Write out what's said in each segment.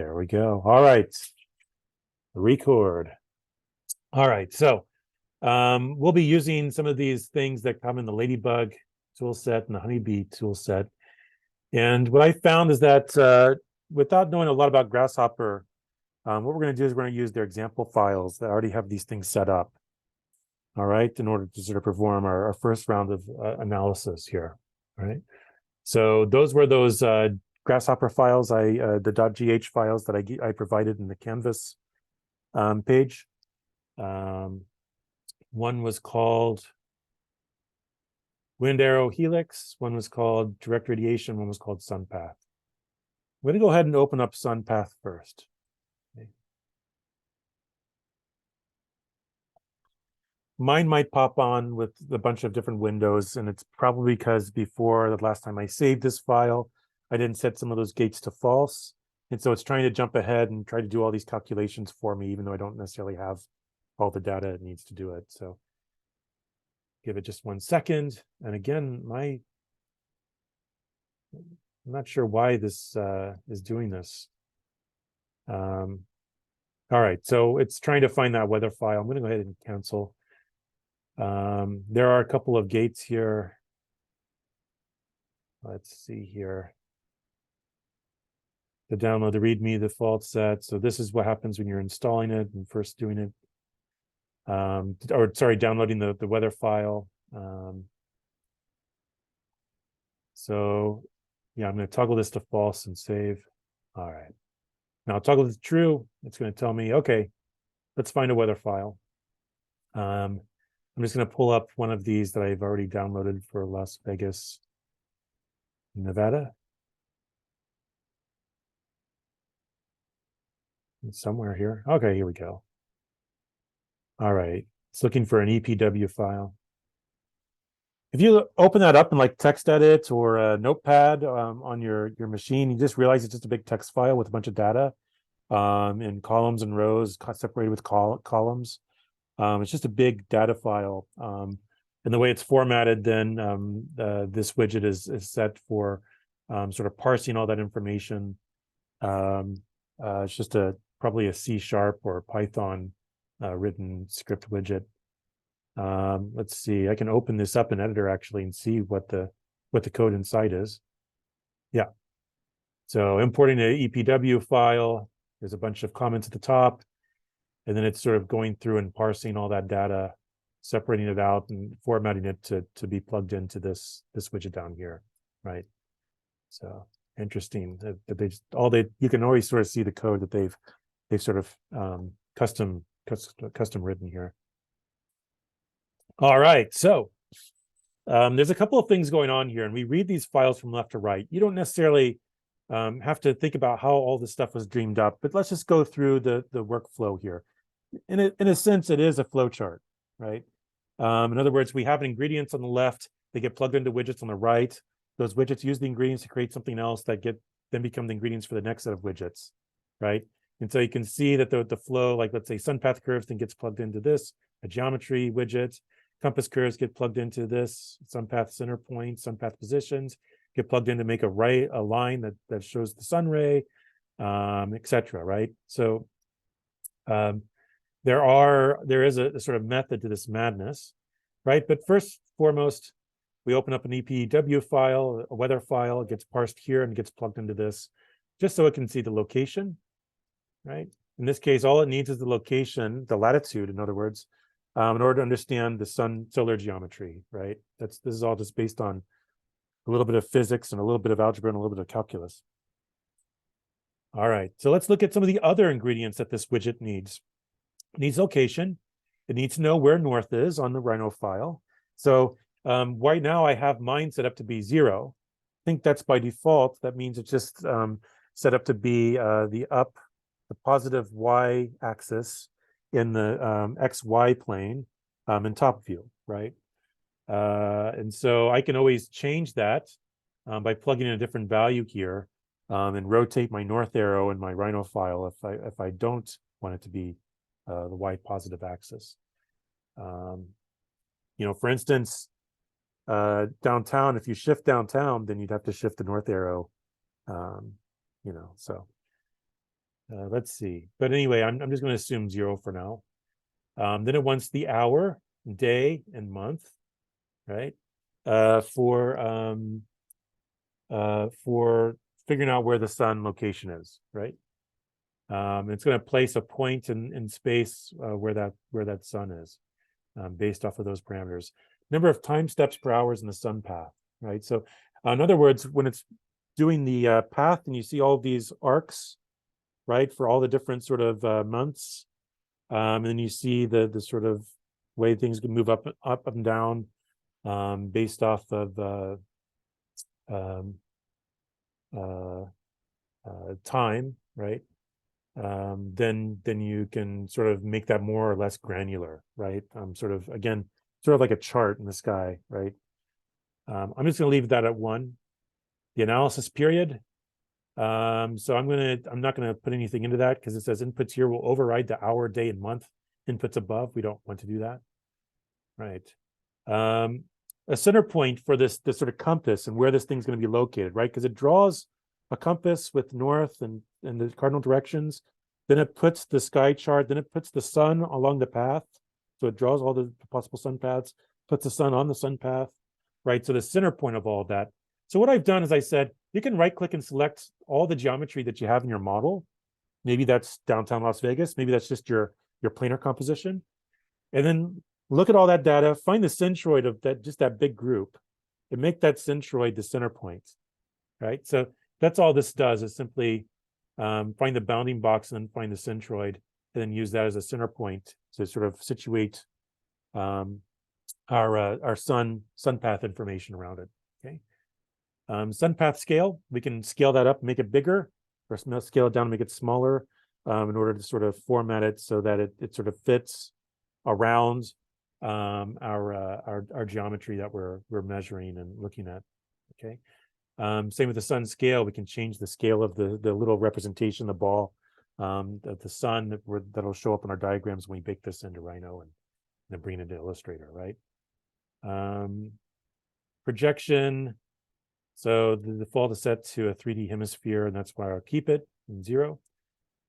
There we go. All right. Record. All right. So we'll be using some of these things that come in the Ladybug tool set and the Honeybee tool set. And what I found is that without knowing a lot about Grasshopper, what we're going to do is we're going to use their example files that already have these things set up. All right, in order to sort of perform our first round of analysis here. All right. So those were those Grasshopper files, the .gh files that I provided in the Canvas page. One was called Wind Arrow Helix, one was called Direct Radiation, one was called Sun Path. I'm going to go ahead and open up Sun Path first. Okay. Mine might pop on with a bunch of different windows, and it's probably because before the last time I saved this file, I didn't set some of those gates to false. And so it's trying to jump ahead and try to do all these calculations for me, even though I don't necessarily have all the data it needs to do it. So give it just 1 second. And again, I'm not sure why this is doing this. All right, so it's trying to find that weather file. I'm going to go ahead and cancel. There are a couple of gates here. Let's see here. The download, the README, the default set. So this is what happens when you're installing it and first doing it. Or sorry, downloading the weather file. So yeah, I'm going to toggle this to false and save. All right. Now I'll toggle this to true. It's going to tell me, okay, let's find a weather file. I'm just going to pull up one of these that I've already downloaded for Las Vegas, Nevada. It's somewhere here. Okay, here we go. All right, it's looking for an EPW file. If you open that up in like TextEdit or a Notepad on your machine, you just realize it's just a big text file with a bunch of data in columns and rows separated with columns. It's just a big data file. And the way it's formatted, then this widget is set for sort of parsing all that information. It's just probably a C# or Python written script widget. Let's see, I can open this up in editor actually and see what the code inside is. Yeah. So importing the EPW file, there's a bunch of comments at the top, and then it's sort of going through and parsing all that data, separating it out and formatting it to be plugged into this widget down here, right? So interesting that you can always sort of see the code that they've sort of custom written here. All right, so there's a couple of things going on here, and we read these files from left to right. You don't necessarily have to think about how all this stuff was dreamed up, but let's just go through the workflow here. In a sense, it is a flow chart, right? In other words, we have ingredients on the left, they get plugged into widgets on the right. Those widgets use the ingredients to create something else that then become the ingredients for the next set of widgets, right? And so you can see that the flow, like let's say sun path curves, then gets plugged into this, a geometry widget. Compass curves get plugged into this, sun path center points, sun path positions, get plugged in to make a line that shows the sun ray, etc. Right? So there is a sort of method to this madness, right? But first foremost, we open up an EPW file, a weather file, it gets parsed here and gets plugged into this, just so it can see the location, right? In this case, all it needs is the location, the latitude, in other words, in order to understand the solar geometry, right? This is all just based on a little bit of physics and a little bit of algebra and a little bit of calculus. All right, so let's look at some of the other ingredients that this widget needs. It needs location. It needs to know where north is on the Rhino file. So right now I have mine set up to be 0. I think that's by default. That means it's just set up to be the positive y axis in the XY plane in top view, right? And so I can always change that by plugging in a different value here and rotate my north arrow in my Rhino file if I don't want it to be the y positive axis. For instance, downtown, if you shift downtown, then you'd have to shift the north arrow, so Let's see. But anyway, I'm just going to assume 0 for now. Then it wants the hour, day, and month, right? For figuring out where the sun location is, right? It's going to place a point in space where that sun is, based off of those parameters. Number of time steps per hour in the sun path, right? So, in other words, when it's doing the path, and you see all of these arcs, right, for all the different sort of months, and then you see the sort of way things can move up and down, based off of um, time, right? Then you can sort of make that more or less granular, right? Sort of, again, sort of like a chart in the sky, right? I'm just going to leave that at 1. The analysis period. So I'm not gonna put anything into that because it says inputs here will override the hour, day, and month inputs above. We don't want to do that, right? A center point for this sort of compass and where this thing's going to be located, right? Because it draws a compass with north and the cardinal directions. Then it puts the sky chart. Then it puts the sun along the path. So it draws all the possible sun paths, puts the sun on the sun path, right? So the center point of all of that. So what I've done is I said, you can right click and select all the geometry that you have in your model. Maybe that's downtown Las Vegas. Maybe that's just your planar composition. And then look at all that data, find the centroid of that big group, and make that centroid the center point, right? So that's all this does, is simply find the bounding box and then find the centroid, and then use that as a center point to sort of situate our sun path information around it. Okay. Sun path scale, we can scale that up, make it bigger, or scale it down and make it smaller, in order to sort of format it so that it sort of fits around our geometry that we're measuring and looking at. Okay. Same with the sun scale. We can change the scale of the little representation, the ball, the sun that'll show up in our diagrams when we bake this into Rhino and then bring it into Illustrator, right? Projection. So the default is set to a 3D hemisphere, and that's why I'll keep it in 0.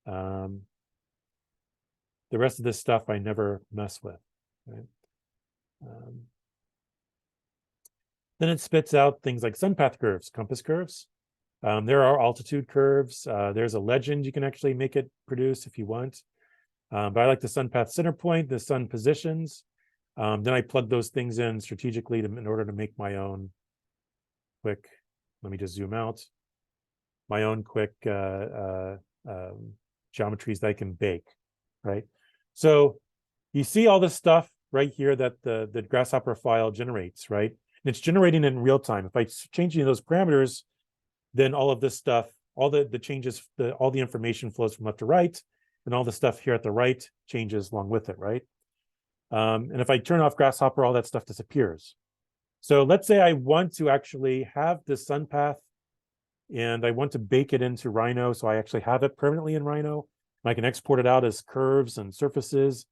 The rest of this stuff I never mess with, right? Then it spits out things like sun path curves, compass curves. There are altitude curves. There's a legend you can actually make it produce if you want. But I like the sun path center point, the sun positions. Then I plug those things in strategically in order to make my own quick, let me just zoom out, my own quick geometries that I can bake, right? So you see all this stuff right here that the Grasshopper file generates, right? And it's generating in real time. If I change any of those parameters, then all of this stuff, all the changes, all the information flows from left to right, and all the stuff here at the right changes along with it, right? And if I turn off Grasshopper, all that stuff disappears. So let's say I want to actually have this sun path, and I want to bake it into Rhino, so I actually have it permanently in Rhino. And I can export it out as curves and surfaces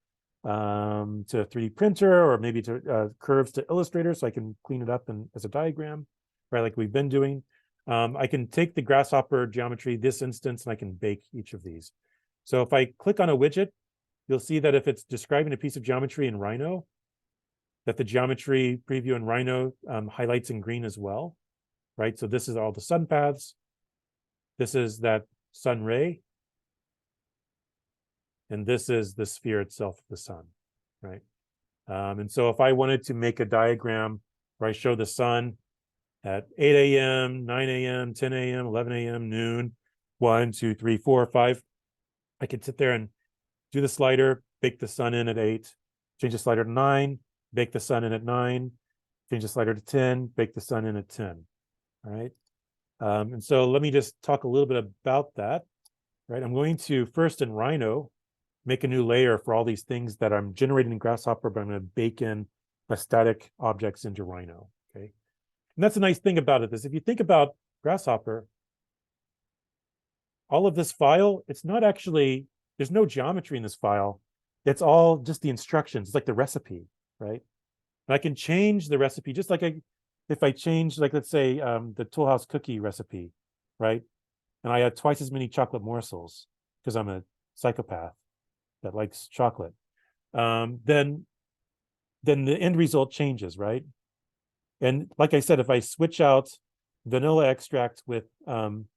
to a 3D printer, or maybe to curves to Illustrator, so I can clean it up as a diagram, right, like we've been doing. I can take the Grasshopper geometry, this instance, and I can bake each of these. So if I click on a widget, you'll see that if it's describing a piece of geometry in Rhino, that the geometry preview in Rhino highlights in green as well, right? So this is all the sun paths. This is that sun ray. And this is the sphere itself of the sun, right? And so if I wanted to make a diagram where I show the sun at 8 a.m., 9 a.m., 10 a.m., 11 a.m., noon, 1, 2, 3, 4, 5, I could sit there and do the slider, bake the sun in at 8, change the slider to 9, bake the sun in at 9, change the slider to 10, bake the sun in at 10, all right? And so let me just talk a little bit about that, right? I'm going to first in Rhino, make a new layer for all these things that I'm generating in Grasshopper, but I'm going to bake in my static objects into Rhino, okay? And that's a nice thing about it, is if you think about Grasshopper, all of this file, it's not actually, there's no geometry in this file. It's all just the instructions. It's like the recipe, right? And I can change the recipe just like if I change, like, let's say the Tool House cookie recipe, right? And I had twice as many chocolate morsels. because I'm a psychopath that likes chocolate, then the end result changes, right? And like I said, if I switch out vanilla extract with lemon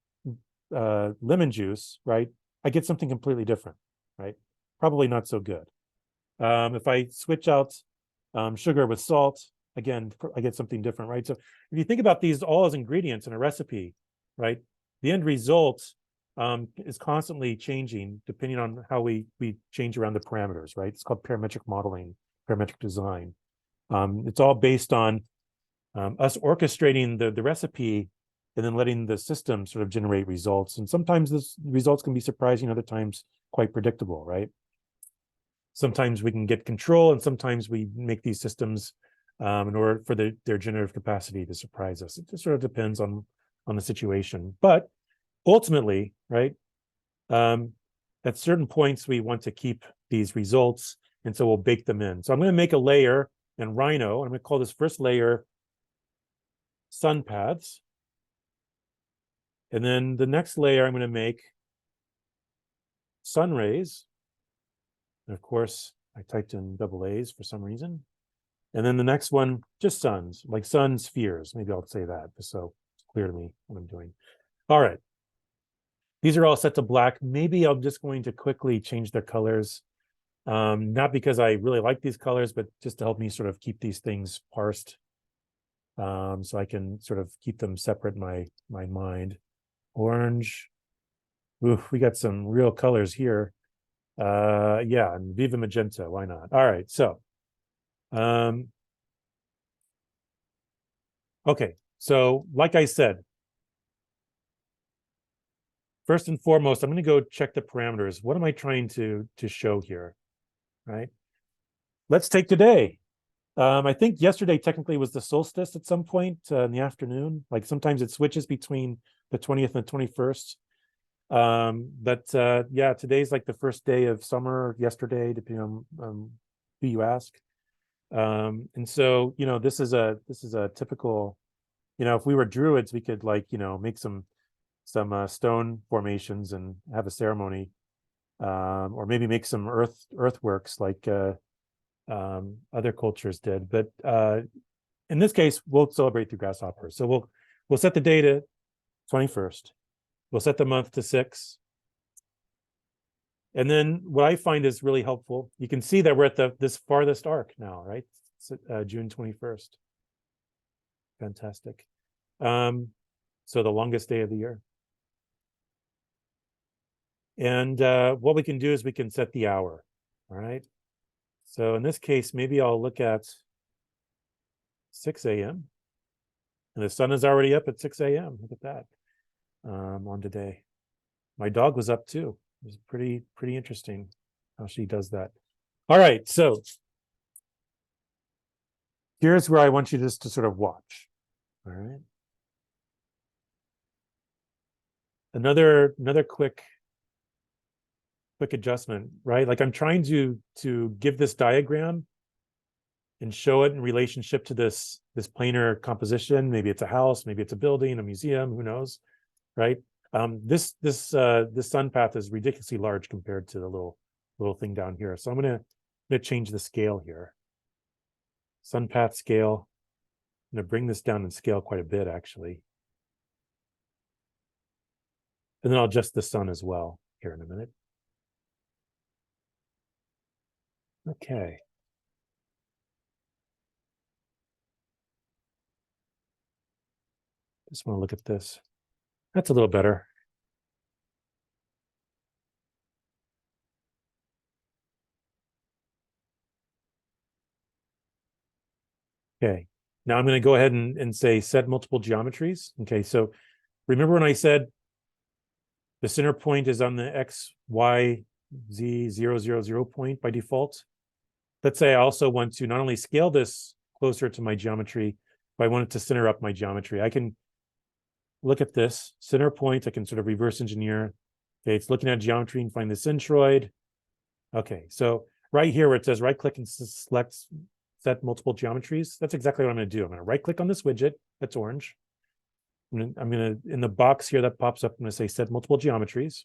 juice, right, I get something completely different, right? Probably not so good. If I switch out sugar with salt, again, I get something different, right? So if you think about these all as ingredients in a recipe, right, the end result is constantly changing depending on how we change around the parameters, right? It's called parametric modeling, parametric design. It's all based on us orchestrating the recipe and then letting the system sort of generate results. And sometimes the results can be surprising, other times quite predictable, right? Sometimes we can get control, and sometimes we make these systems in order for their generative capacity to surprise us. It just sort of depends on the situation. But ultimately, right, at certain points, we want to keep these results, and so we'll bake them in. So I'm going to make a layer in Rhino. I'm going to call this first layer sun paths. And then the next layer I'm going to make sun rays. And of course, I typed in double A's for some reason. And then the next one, just suns, like sun spheres. Maybe I'll say that just so it's clear to me what I'm doing. All right. These are all set to black. Maybe I'm just going to quickly change their colors. Not because I really like these colors, but just to help me sort of keep these things parsed. So I can sort of keep them separate in my mind. Orange. Ooh, we got some real colors here. Yeah, and Viva Magenta, why not? All right, so okay, so like I said, first and foremost, I'm going to go check the parameters. What am I trying to show here, right? Let's take today. I think yesterday technically was the solstice at some point in the afternoon. Like sometimes it switches between the 20th and the 21st. But yeah, today's like the first day of summer, yesterday, depending on who you ask. And so, you know, this is a typical, you know, if we were druids, we could like, you know, make some stone formations and have a ceremony, or maybe make some earthworks like other cultures did. But in this case, we'll celebrate through grasshoppers. So we'll set the day to 21st. We'll set the month to 6. And then what I find is really helpful, you can see that we're at this farthest arc now, right? It's June 21st. Fantastic. So the longest day of the year. And what we can do is we can set the hour, all right? So in this case, maybe I'll look at 6 a.m. And the sun is already up at 6 a.m. Look at that on today. My dog was up too. It was pretty interesting how she does that. All right, so here's where I want you just to sort of watch. All right. Another quick adjustment, right? Like I'm trying to give this diagram and show it in relationship to this planar composition. Maybe it's a house, maybe it's a building, a museum, who knows, right? This sun path is ridiculously large compared to the little thing down here. So I'm gonna change the scale here. Sun path scale. I'm gonna bring this down in scale quite a bit actually. And then I'll adjust the sun as well here in a minute. Okay. Just want to look at this. That's a little better. Okay. Now I'm going to go ahead and say set multiple geometries. Okay. So remember when I said the center point is on the X, Y, Z 0, point by default? Let's say I also want to not only scale this closer to my geometry, but I want it to center up my geometry. I can look at this center point. I can sort of reverse engineer. Okay, it's looking at geometry and find the centroid. Okay, so right here where it says right click and select set multiple geometries, that's exactly what I'm going to do. I'm going to right click on this widget that's orange. I'm going to in the box here that pops up, I'm going to say set multiple geometries.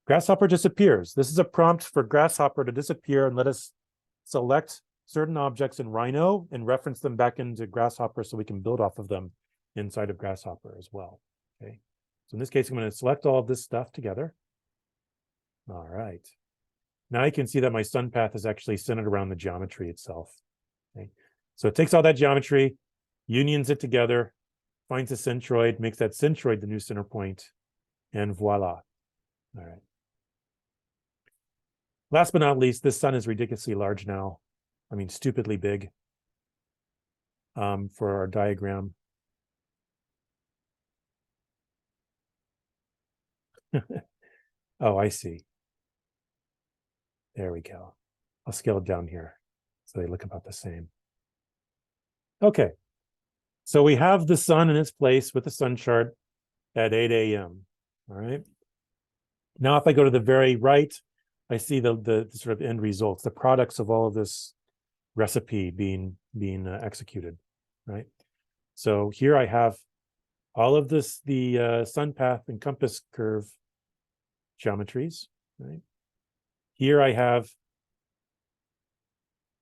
Grasshopper disappears. This is a prompt for Grasshopper to disappear and let us select certain objects in Rhino and reference them back into Grasshopper so we can build off of them inside of Grasshopper as well. Okay. So in this case, I'm going to select all of this stuff together. All right. Now you can see that my sun path is actually centered around the geometry itself. Okay. So it takes all that geometry, unions it together, finds a centroid, makes that centroid the new center point, and voila. All right. Last but not least, this sun is ridiculously large now. I mean, stupidly big for our diagram. Oh, I see. There we go. I'll scale it down here so they look about the same. Okay. So we have the sun in its place with the sun chart at 8 a.m. All right. Now, if I go to the very right, I see the sort of end results, the products of all of this recipe being executed, right? So here I have all of this, the sun path and compass curve geometries, right? Here I have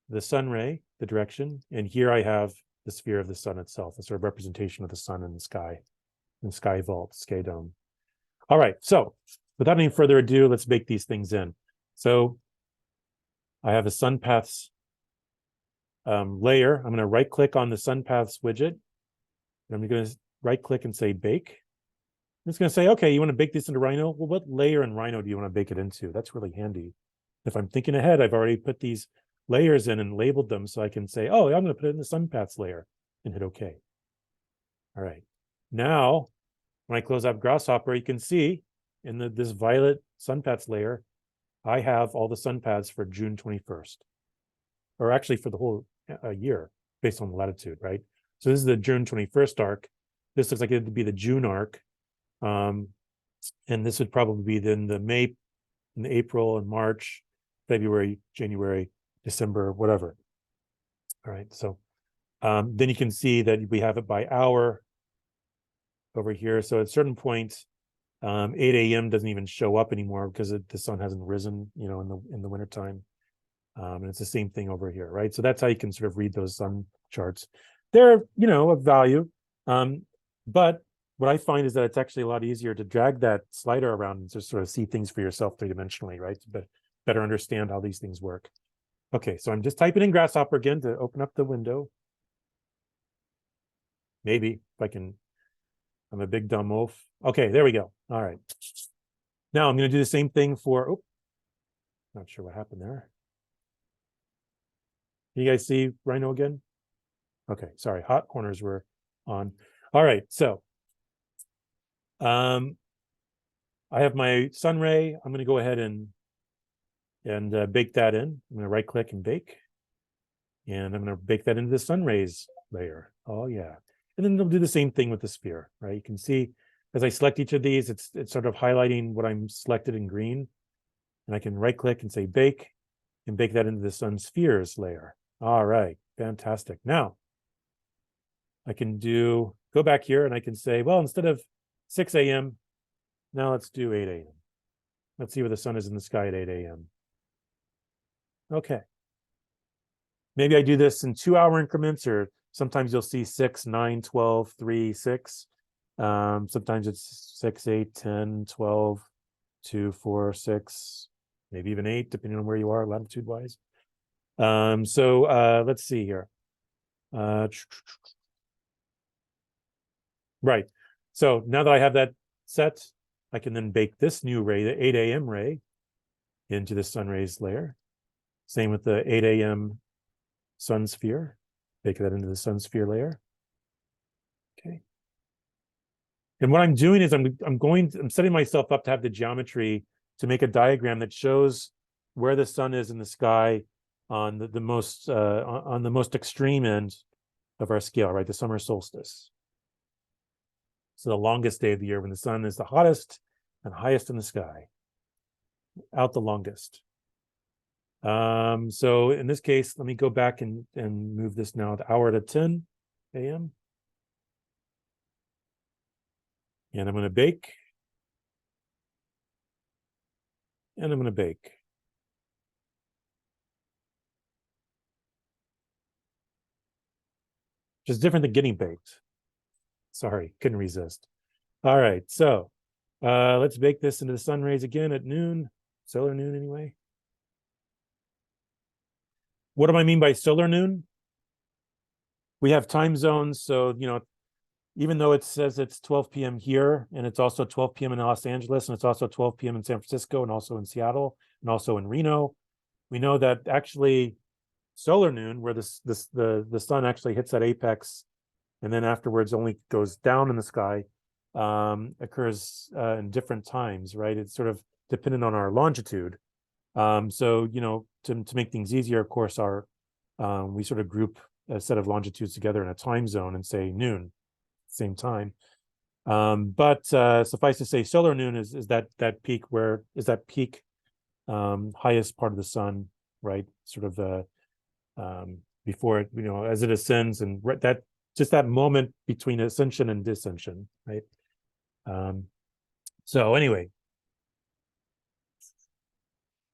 the sun ray, the direction, and here I have the sphere of the sun itself, a sort of representation of the sun in the sky, and sky vault, sky dome. All right, so without any further ado, let's bake these things in. So I have a sun paths layer. I'm going to right click on the sun paths widget. And I'm going to right click and say bake. It's going to say, okay, you want to bake this into Rhino? Well, what layer in Rhino do you want to bake it into? That's really handy. If I'm thinking ahead, I've already put these layers in and labeled them so I can say, oh, I'm going to put it in the sun paths layer and hit OK. All right. Now, when I close up Grasshopper, you can see in this violet sun paths layer, I have all the sun paths for June 21st, or actually for the whole year based on the latitude, right? So this is the June 21st arc. This looks like it would be the June arc. And this would probably be then the May, and April, and March, February, January, December, whatever. All right. So then you can see that we have it by hour over here. So at a certain point, 8 a.m. doesn't even show up anymore because the sun hasn't risen, you know, in the wintertime. And it's the same thing over here, right? So that's how you can sort of read those sun charts. They're, you know, of value. But what I find is that it's actually a lot easier to drag that slider around and just sort of see things for yourself three-dimensionally, right? But better understand how these things work. Okay, so I'm just typing in Grasshopper again to open up the window. Maybe if I can, I'm a big dumb oaf. Okay, there we go. All right. Now I'm going to do the same thing for, oh, not sure what happened there. Can you guys see Rhino again? Okay, sorry, hot corners were on. All right, so I have my sun ray. I'm going to go ahead and bake that in. I'm going to right click and bake. And I'm going to bake that into the sun rays layer. Oh, yeah. And then they'll do the same thing with the sphere, right? You can see as I select each of these, it's sort of highlighting what I'm selected in green. And I can right click and say bake and bake that into the sun spheres layer. All right, fantastic. Now I can go back here and I can say, well, instead of 6 a.m., now let's do 8 a.m. Let's see where the sun is in the sky at 8 a.m. Okay. Maybe I do this in 2-hour increments, or sometimes you'll see 6, 9, 12, 3, 6. Sometimes it's 6, 8, 10, 12, 2, 4, 6, maybe even 8, depending on where you are latitude-wise. So let's see here. Right. So now that I have that set, I can then bake this new ray, the 8 a.m. ray, into the sun rays layer. Same with the 8 a.m. sun sphere. Bake that into the sun sphere layer. Okay. And what I'm doing is I'm setting myself up to have the geometry to make a diagram that shows where the sun is in the sky on the most extreme end of our scale, right? The summer solstice. So the longest day of the year when the sun is the hottest and highest in the sky, out the longest. So in this case, let me go back and move this now the hour to 10 a.m. And I'm going to bake. And I'm going to bake. Which is different than getting baked. Sorry, couldn't resist. All right, so let's bake this into the sun rays again at noon, solar noon anyway. What do I mean by solar noon? We have time zones, so even though it says it's 12 p.m. here, and it's also 12 p.m. in Los Angeles, and it's also 12 p.m. in San Francisco, and also in Seattle, and also in Reno, we know that actually solar noon, where the sun actually hits that apex, and then afterwards only goes down in the sky, occurs in different times, right? It's sort of dependent on our longitude. So to make things easier, of course, we sort of group a set of longitudes together in a time zone and say noon, same time. But suffice to say, solar noon is that peak highest part of the sun, right? Sort of before it, as it ascends, and that just that moment between ascension and descension, right? So anyway,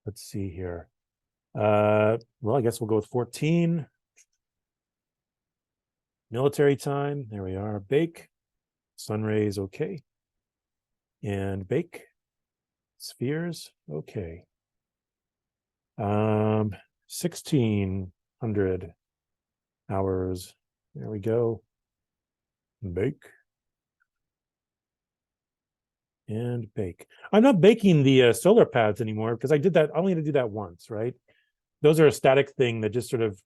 let's see here. Well, I guess we'll go with 14. Military time. There we are. Bake. Sun rays, okay. And bake. Spheres, okay. 1600 hours. There we go. Bake. And bake. I'm not baking the solar pads anymore because I did that. I only had to do that once, right? Those are a static thing that just sort of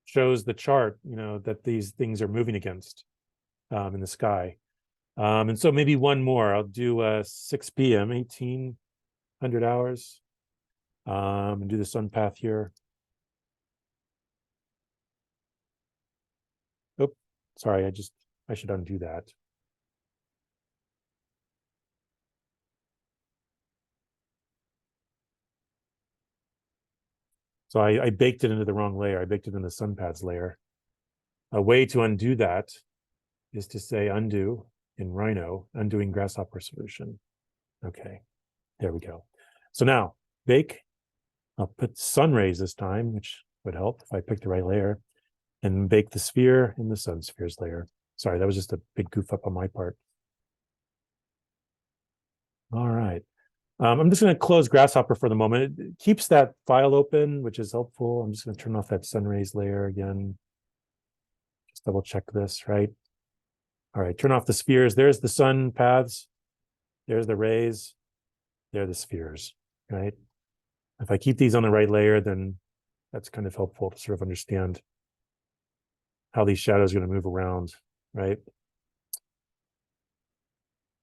shows the chart, that these things are moving against in the sky. And so maybe one more. I'll do 6 p.m., 1800 hours, and do the sun path here. Oh, sorry, I should undo that. So I baked it into the wrong layer. I baked it in the sun paths layer. A way to undo that is to say undo in Rhino, undoing grasshopper solution. Okay, there we go. So now bake. I'll put sun rays this time, which would help if I picked the right layer, and bake the sphere in the sun spheres layer. Sorry, that was just a big goof up on my part. All right. I'm just going to close Grasshopper for the moment. It keeps that file open, which is helpful. I'm just going to turn off that sun rays layer again. Just double check this, right? All right, turn off the spheres. There's the sun paths. There's the rays. There are the spheres, right? If I keep these on the right layer, then that's kind of helpful to sort of understand how these shadows are going to move around, right?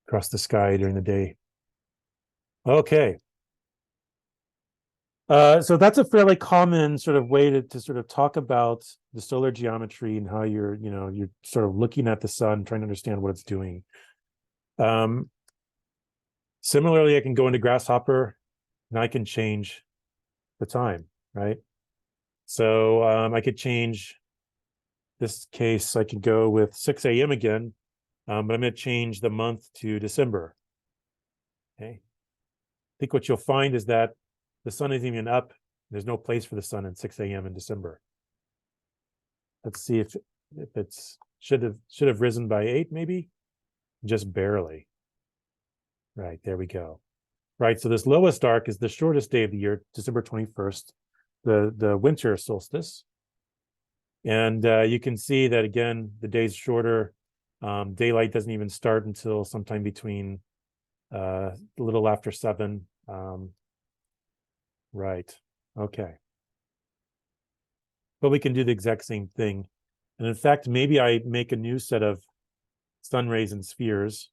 Across the sky during the day. Okay. So that's a fairly common sort of way to sort of talk about the solar geometry and how you're sort of looking at the sun, trying to understand what it's doing. Similarly, I can go into Grasshopper and I can change the time, right? So I could change this case. I could go with 6 a.m. again, but I'm going to change the month to December. Okay. I think what you'll find is that the sun isn't even up. There's no place for the sun at 6 a.m. in December. Let's see if it's should have risen by 8, maybe, just barely. Right, there we go. Right, so this lowest arc is the shortest day of the year, December 21st, the winter solstice. And you can see that, again, the day's shorter. Daylight doesn't even start until sometime between a little after 7. Right, okay. But we can do the exact same thing. And in fact, maybe I make a new set of sun rays and spheres.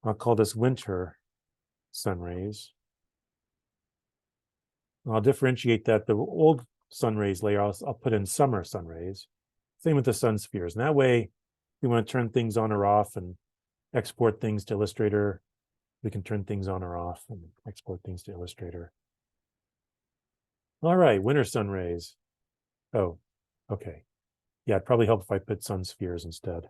I'll call this winter sun rays. I'll differentiate that. The old sun rays layer, I'll put in summer sun rays. Same with the sun spheres. And that way, we want to turn things on or off and export things to Illustrator. We can turn things on or off and export things to Illustrator. All right, winter sun rays. Oh, okay. Yeah, it'd probably help if I put sun spheres instead.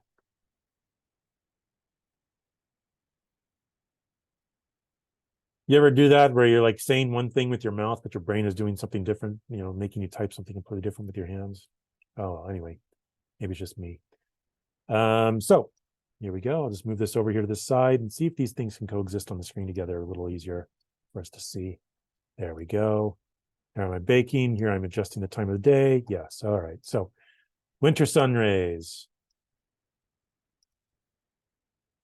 You ever do that where you're like saying one thing with your mouth, but your brain is doing something different, making you type something completely different with your hands? Oh, anyway, maybe it's just me. So here we go. I'll just move this over here to the side and see if these things can coexist on the screen together a little easier for us to see. There we go. Here am I baking. Here I'm adjusting the time of the day. Yes. All right. So winter sun rays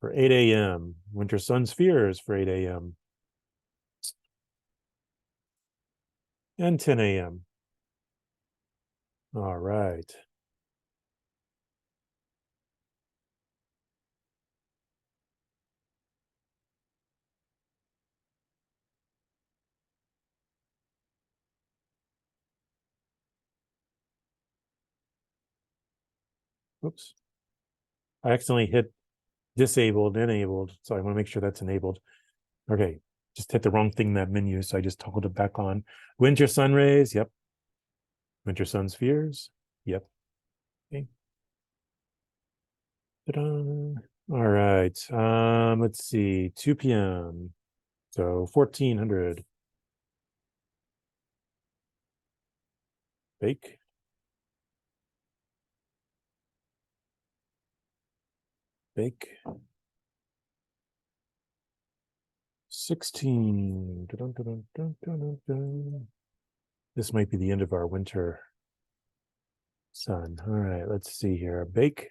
for 8 a.m. Winter sun spheres for 8 a.m. and 10 a.m. All right. Oops. I accidentally hit disabled, enabled. So I want to make sure that's enabled. Okay. Just hit the wrong thing in that menu. So I just toggled it back on. Winter sun rays. Yep. Winter sun spheres. Yep. Okay. Ta-da. All right. Let's see. 2 p.m. So 1400. Bake. Bake. 16. Dun, dun, dun, dun, dun, dun. This might be the end of our winter sun. All right, let's see here. Bake.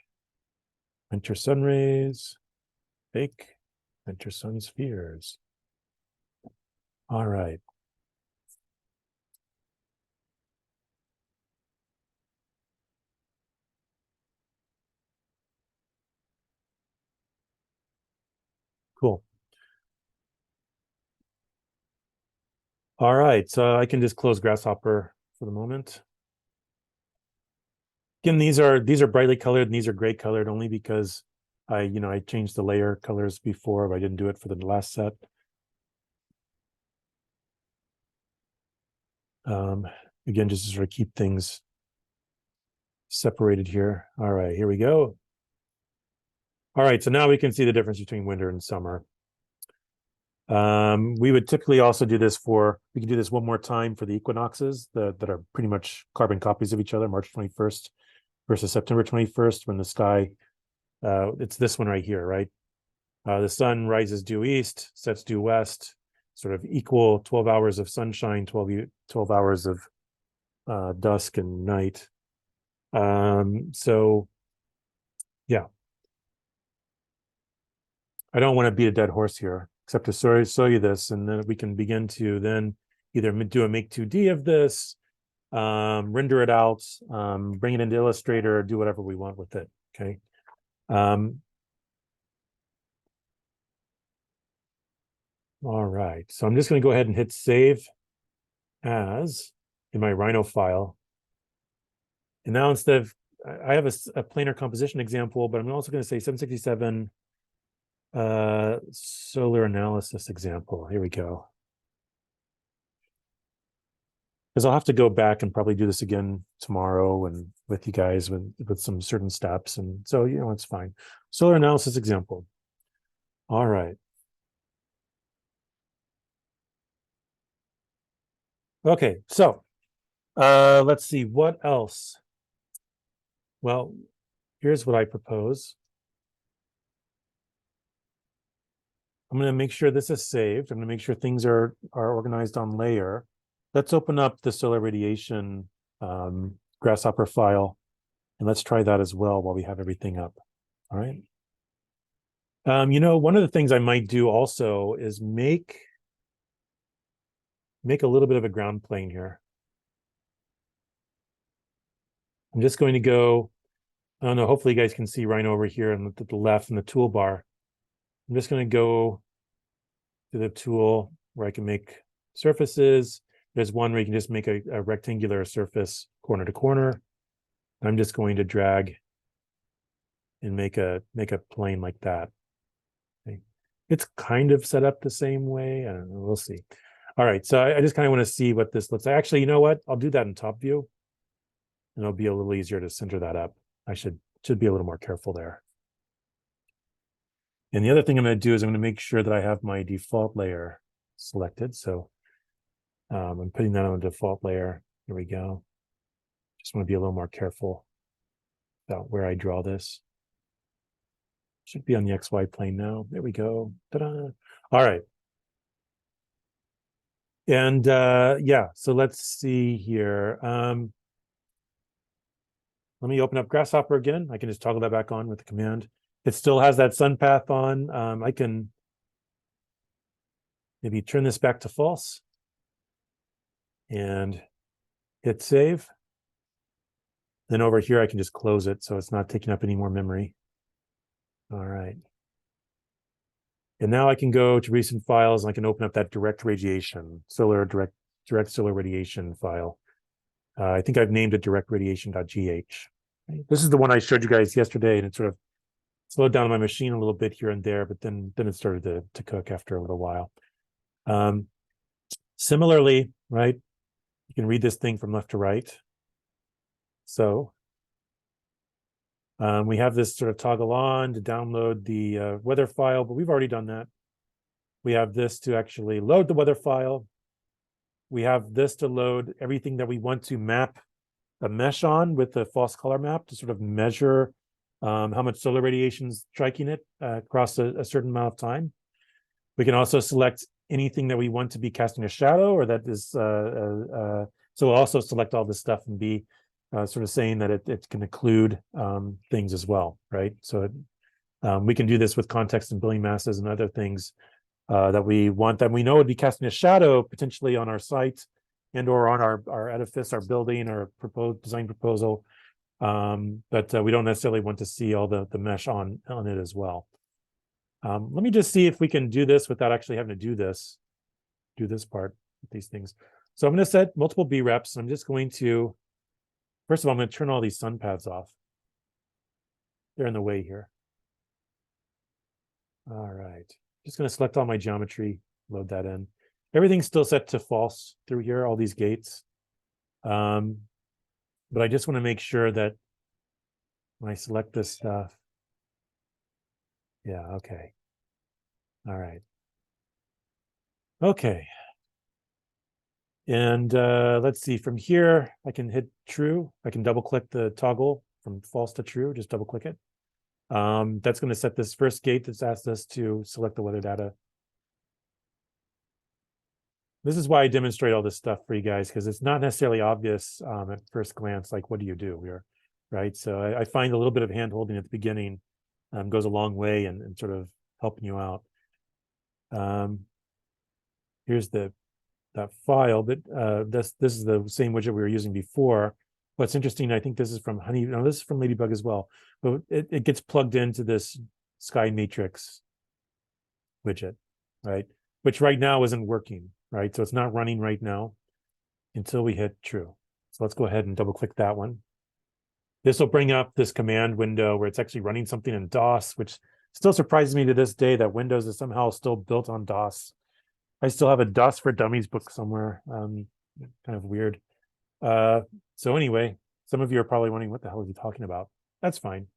Winter sun rays. Bake. Winter sun spheres. All right. Cool. All right, so I can just close Grasshopper for the moment. Again, these are brightly colored and these are gray colored only because I changed the layer colors before, but I didn't do it for the last set. Again, just to sort of keep things separated here. All right, here we go. All right, so now we can see the difference between winter and summer. We would typically also do this we can do this one more time for the equinoxes that are pretty much carbon copies of each other, March 21st versus September 21st, when the sky, it's this one right here, right? The sun rises due east, sets due west, sort of equal 12 hours of sunshine, 12 hours of dusk and night. So yeah, I don't want to beat a dead horse here, except to show you this, and then we can begin to then either do a make 2D of this, render it out, bring it into Illustrator, do whatever we want with it. Okay. All right. So I'm just going to go ahead and hit save as in my Rhino file. And now instead of, I have a planar composition example, but I'm also going to say 767 solar analysis example. Here we go. Because I'll have to go back and probably do this again tomorrow and with you guys with some certain steps. And so, it's fine. Solar analysis example. All right. Okay, so let's see what else. Well, here's what I propose. I'm going to make sure this is saved. I'm going to make sure things are organized on layer. Let's open up the solar radiation Grasshopper file, and let's try that as well while we have everything up. All right. One of the things I might do also is make a little bit of a ground plane here. I'm just going to go, I don't know, hopefully you guys can see Rhino over here and at the left in the toolbar. I'm just going to go to the tool where I can make surfaces. There's one where you can just make a rectangular surface corner to corner. I'm just going to drag and make a plane like that. Okay. It's kind of set up the same way. I don't know, we'll see. All right, so I just kind of want to see what this looks like. Actually, you know what? I'll do that in top view, and it'll be a little easier to center that up. I should be a little more careful there. And the other thing I'm going to do is I'm going to make sure that I have my default layer selected. So I'm putting that on the default layer. Here we go. Just want to be a little more careful about where I draw this. Should be on the XY plane now. There we go. Ta-da. All right. And yeah, so let's see here. Let me open up Grasshopper again. I can just toggle that back on with the command. It still has that sun path on. I can maybe turn this back to false and hit save. Then over here, I can just close it so it's not taking up any more memory. All right. And now I can go to recent files and I can open up that direct solar radiation file. I think I've named it directradiation.gh. This is the one I showed you guys yesterday, and it sort of slowed down my machine a little bit here and there, but then it started to cook after a little while. Similarly, right, you can read this thing from left to right. So we have this sort of toggle on to download the weather file, but we've already done that. We have this to actually load the weather file. We have this to load everything that we want to map a mesh on with the false color map to sort of measure how much solar radiation is striking it across a certain amount of time. We can also select anything that we want to be casting a shadow, or that is, so we'll also select all this stuff and be sort of saying that it can include things as well, right? So we can do this with context and billing masses and other things that we want, that we know would be casting a shadow potentially on our site and or on our edifice, our building, our proposed design proposal, but we don't necessarily want to see all the mesh on it as well. Let me just see if we can do this without actually having to do this part with these things. So I'm going to set multiple B-reps. I'm just going to, first of all, I'm going to turn all these sun paths off. They're in the way here. All right. Just going to select all my geometry, load that in. Everything's still set to false through here, all these gates. But I just want to make sure that when I select this stuff, yeah, okay. All right. Okay. And let's see, from here, I can hit true. I can double click the toggle from false to true, just double click it. That's going to set this first gate that's asked us to select the weather data. This is why I demonstrate all this stuff for you guys, because it's not necessarily obvious at first glance, like, what do you do here, right? So I find a little bit of hand-holding at the beginning goes a long way and sort of helping you out. Here's that file, but this is the same widget we were using before. What's interesting, I think this is from Honey, no, this is from Ladybug as well, but it gets plugged into this sky matrix widget, right? Which right now isn't working, right? So it's not running right now until we hit true. So let's go ahead and double click that one. This will bring up this command window where it's actually running something in DOS, which still surprises me to this day that Windows is somehow still built on DOS. I still have a DOS for Dummies book somewhere. Kind of weird. So anyway, some of you are probably wondering, what the hell is he talking about? That's fine.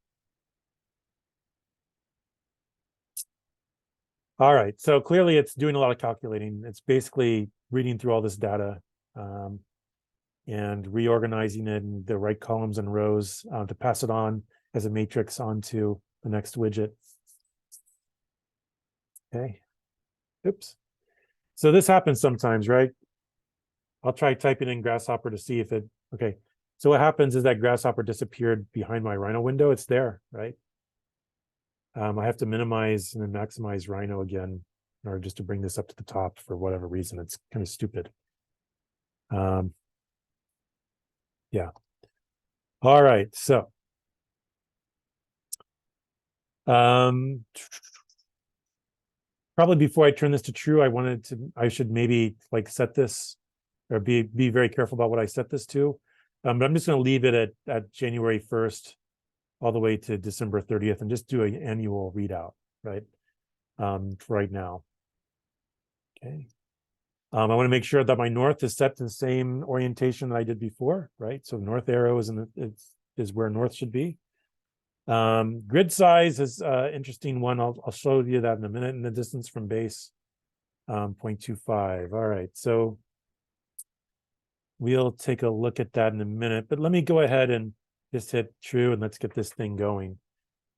All right, so clearly it's doing a lot of calculating. It's basically reading through all this data and reorganizing it in the right columns and rows to pass it on as a matrix onto the next widget. Okay, oops. So this happens sometimes, right? I'll try typing in Grasshopper to see if it, okay. So what happens is that Grasshopper disappeared behind my Rhino window. It's there, right? I have to minimize and then maximize Rhino again in order just to bring this up to the top for whatever reason. It's kind of stupid. Yeah. All right, so probably before I turn this to true, I should maybe like set this or be very careful about what I set this to. But I'm just going to leave it at January 1st all the way to December 30th and just do an annual readout, right? Right now. Okay. I want to make sure that my north is set to the same orientation that I did before, right? So north arrow is where north should be. Grid size is an interesting one. I'll show you that in a minute. And the distance from base. 0.25. All right, so we'll take a look at that in a minute, but let me go ahead and just hit true and let's get this thing going,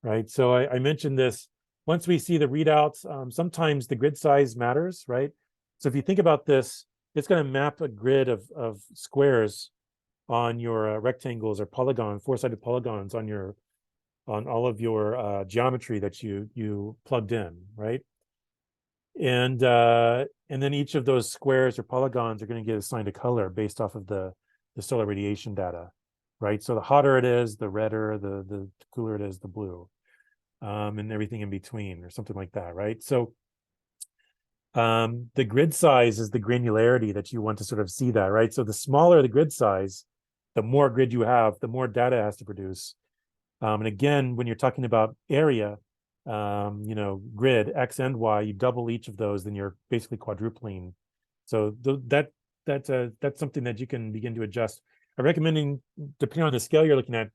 right? So I mentioned this, once we see the readouts, sometimes the grid size matters, right? So if you think about this, it's going to map a grid of squares on your rectangles or polygon, four-sided polygons on all of your geometry that you plugged in, right? And then each of those squares or polygons are going to get assigned a color based off of the solar radiation data, right? So the hotter it is, the redder, the cooler it is, the blue, and everything in between, or something like that, right? So the grid size is the granularity that you want to sort of see that, right? So the smaller the grid size, the more grid you have, the more data it has to produce. And again, when you're talking about area, grid X and Y, you double each of those, then you're basically quadrupling. So that's something that you can begin to adjust. I'm recommending, depending on the scale you're looking at,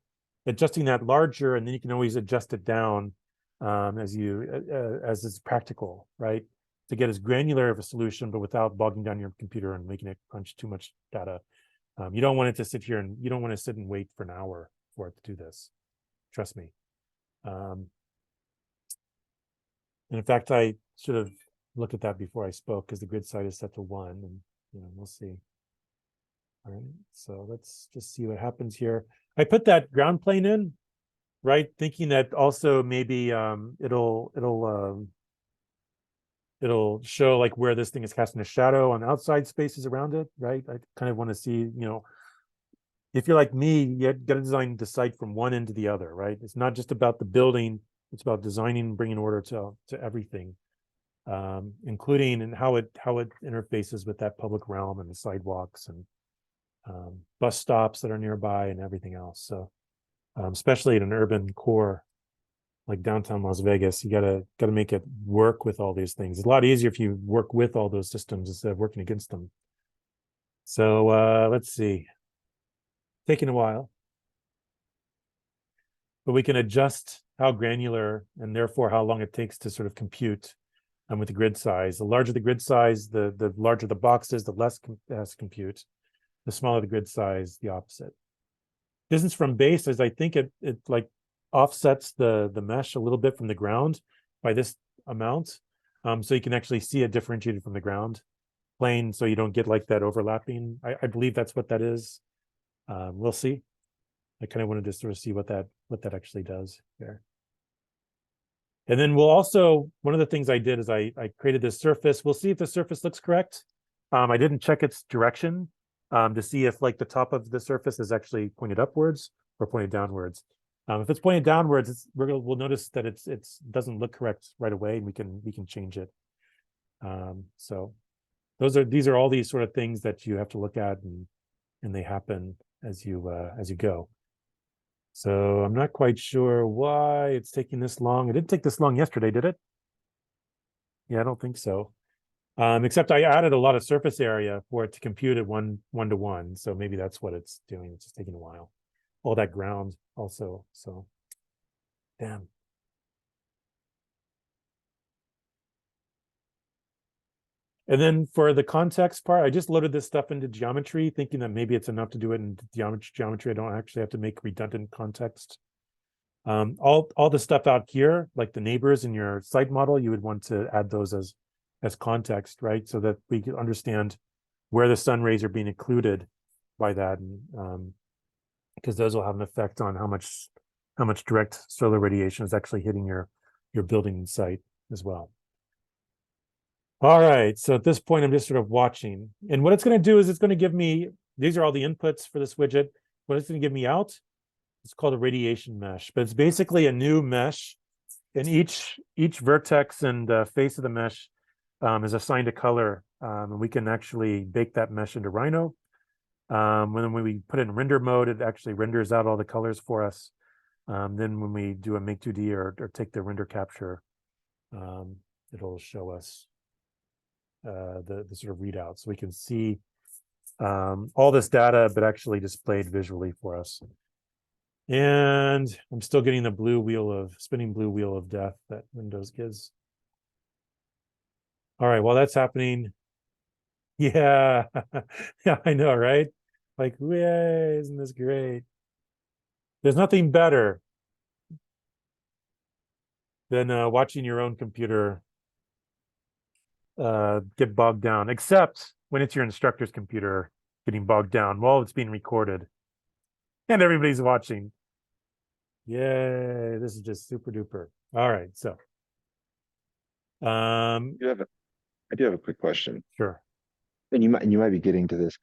adjusting that larger, and then you can always adjust it down as is practical, right? To get as granular of a solution, but without bogging down your computer and making it crunch too much data. You don't want it to sit here, and you don't want to sit and wait for an hour for it to do this. Trust me. And in fact, I should have looked at that before I spoke, because the grid size is set to 1, and we'll see. All right, so let's just see what happens here. I put that ground plane in, right, thinking that also maybe it'll show like where this thing is casting a shadow on outside spaces around it, right? I kind of want to see, if you're like me, you got to design the site from one end to the other, right? It's not just about the building, it's about designing, bringing order to everything, including and how it interfaces with that public realm and the sidewalks and bus stops that are nearby and everything else. So especially in an urban core like downtown Las Vegas, you gotta make it work with all these things. It's a lot easier if you work with all those systems instead of working against them. So let's see. Taking a while, but we can adjust how granular and therefore how long it takes to sort of compute with the grid size. The larger the grid size, the larger the box is, the less it has to compute. The smaller the grid size, the opposite. Distance from base is, I think it like offsets the mesh a little bit from the ground by this amount. So you can actually see it differentiated from the ground plane, so you don't get like that overlapping. I believe that's what that is. We'll see. I kind of wanted to sort of see what that actually does there. And then we'll also, one of the things I did is I created this surface. We'll see if the surface looks correct. I didn't check its direction to see if like the top of the surface is actually pointed upwards or pointed downwards. If it's pointed downwards, we'll notice that it doesn't look correct right away, and we can change it. So these are all these sort of things that you have to look at, and they happen as you go. So I'm not quite sure why it's taking this long. It didn't take this long yesterday, did it? Yeah, I don't think so. Except I added a lot of surface area for it to compute at one to one. So maybe that's what it's doing. It's just taking a while. All that ground also. So damn. And then for the context part, I just loaded this stuff into geometry, thinking that maybe it's enough to do it in geometry. I don't actually have to make redundant context. All the stuff out here, like the neighbors in your site model, you would want to add those as context, right? So that we can understand where the sun rays are being occluded by that, and because those will have an effect on how much direct solar radiation is actually hitting your building site as well. All right, so at this point, I'm just sort of watching. And what it's going to do is it's going to give me, these are all the inputs for this widget. What it's going to give me out, it's called a radiation mesh, but it's basically a new mesh. And each vertex and face of the mesh is assigned a color. And we can actually bake that mesh into Rhino. When we put it in render mode, it actually renders out all the colors for us. Then when we do a make 2D or take the render capture, it'll show us the sort of readout, so we can see all this data, but actually displayed visually for us. And I'm still getting the spinning blue wheel of death that Windows gives. All right, while that's happening, yeah, yeah, I know, right? Like, yay, isn't this great? There's nothing better than watching your own computer get bogged down, except when it's your instructor's computer getting bogged down while it's being recorded and everybody's watching. Yay, this is just super duper. All right, so You have a, I do have a quick question, sure. and you might be getting to this.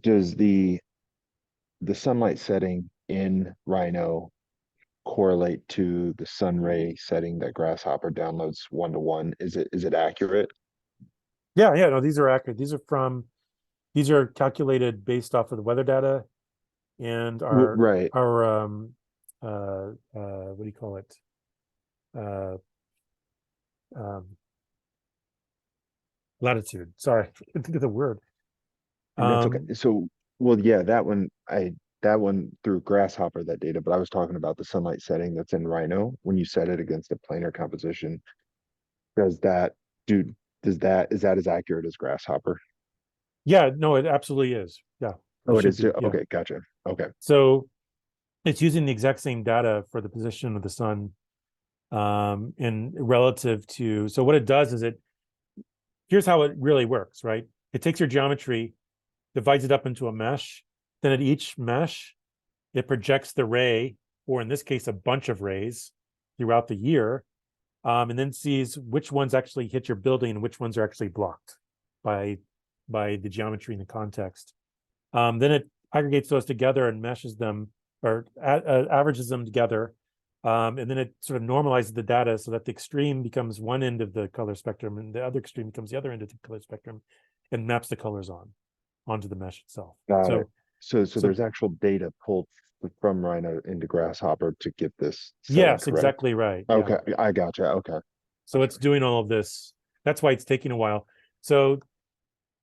Does the sunlight setting in Rhino correlate to the sun ray setting that Grasshopper downloads 1 to 1? Is it accurate? Yeah, yeah, no, these are accurate. These are calculated based off of the weather data and Right. our what do you call it? Uh um latitude. Sorry, I can't think of the word. That's okay. Um So, well, yeah, that one through Grasshopper, that data, but I was talking about the sunlight setting that's in Rhino when you set it against a planar composition. Does that do is that as accurate as Grasshopper? yeah, no, it absolutely is. Yeah, it Oh, it should is be. too. Yeah. Okay, gotcha. Okay. So it's using the exact same data for the position of the sun in relative to, so what it does is here's how it really works, right? It takes your geometry, divides it up into a mesh, then at each mesh it projects the ray, or in this case a bunch of rays throughout the year, and then sees which ones actually hit your building and which ones are actually blocked by the geometry and the context. Then it aggregates those together and meshes them, or averages them together. And then it sort of normalizes the data so that the extreme becomes one end of the color spectrum and the other extreme becomes the other end of the color spectrum, and maps the colors onto the mesh itself. Got it. So, So so there's actual data pulled from Rhino into Grasshopper to get this setting yes, correct. exactly right. Yeah. Okay, I gotcha. Okay. So it's doing all of this. That's why it's taking a while. So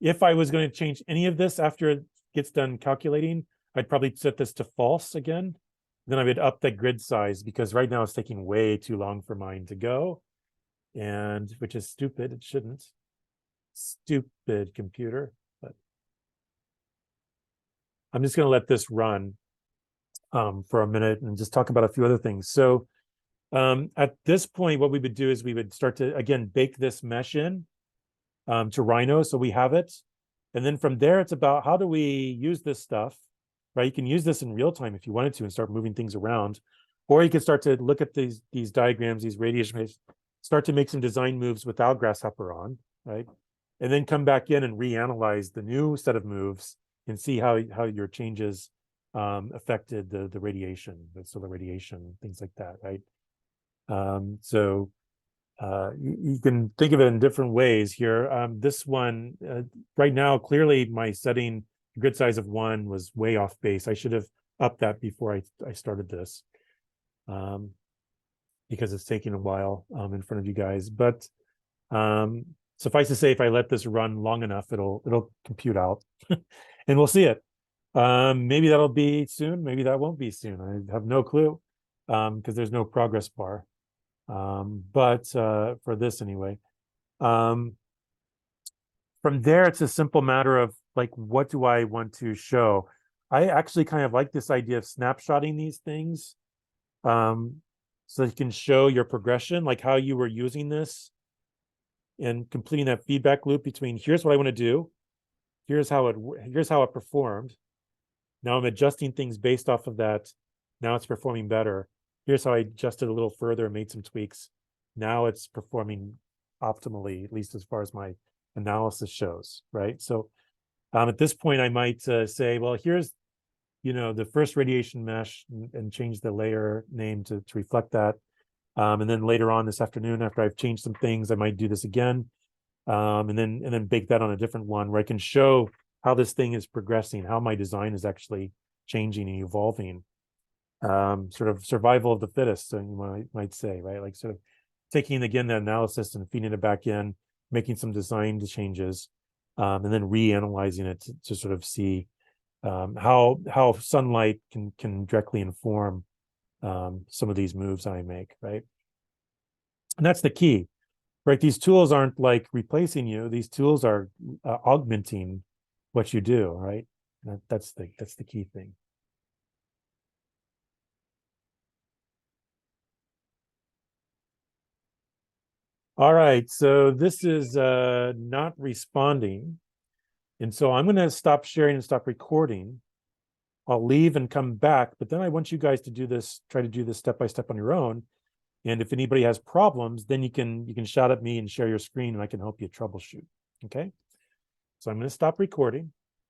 if I was going to change any of this after it gets done calculating, I'd probably set this to false again. Then I would up the grid size because right now it's taking way too long for mine to go, and which is stupid. It shouldn't. Stupid computer. But I'm just going to let this run for a minute and just talk about a few other things. So at this point, what we would do is we would start to, again, bake this mesh in to Rhino so we have it. And then from there, it's about how do we use this stuff, right? You can use this in real time if you wanted to and start moving things around. Or you can start to look at these diagrams, these radiation, start to make some design moves without Grasshopper on, right? And then come back in and reanalyze the new set of moves and see how your changes affected the radiation, the solar radiation, things like that, right? So you can think of it in different ways here. This one, right now, clearly my setting grid size of 1 was way off base. I should have upped that before I started this, um, because it's taking a while in front of you guys. But suffice to say, if I let this run long enough, it'll compute out, and we'll see it. Maybe that'll be soon. Maybe that won't be soon. I have no clue because there's no progress bar. But for this anyway. Um, from there, it's a simple matter of like, what do I want to show? I actually kind of like this idea of snapshotting these things, so you can show your progression, like how you were using this and completing that feedback loop between here's what I want to do, here's how it performed. Now I'm adjusting things based off of that. Now it's performing better. Here's how I adjusted a little further and made some tweaks. Now it's performing optimally, at least as far as my analysis shows, right? So at this point, I might say, well, here's the first radiation mesh and change the layer name to reflect that. And then later on this afternoon, after I've changed some things, I might do this again, and then bake that on a different one where I can show how this thing is progressing, how my design is actually changing and evolving. Sort of survival of the fittest, so you might say, right? Like sort of taking again the analysis and feeding it back in, making some design changes, and then reanalyzing it to sort of see how sunlight can directly inform some of these moves I make, right? And that's the key. right? These tools aren't like replacing you. These tools are augmenting what you do, right? That's the key thing. All right, so this is not responding. And so I'm going to stop sharing and stop recording. I'll leave and come back, but then I want you guys to do this, try to do this step by step on your own. And if anybody has problems, then you can shout at me and share your screen and I can help you troubleshoot. Okay. So I'm going to stop recording.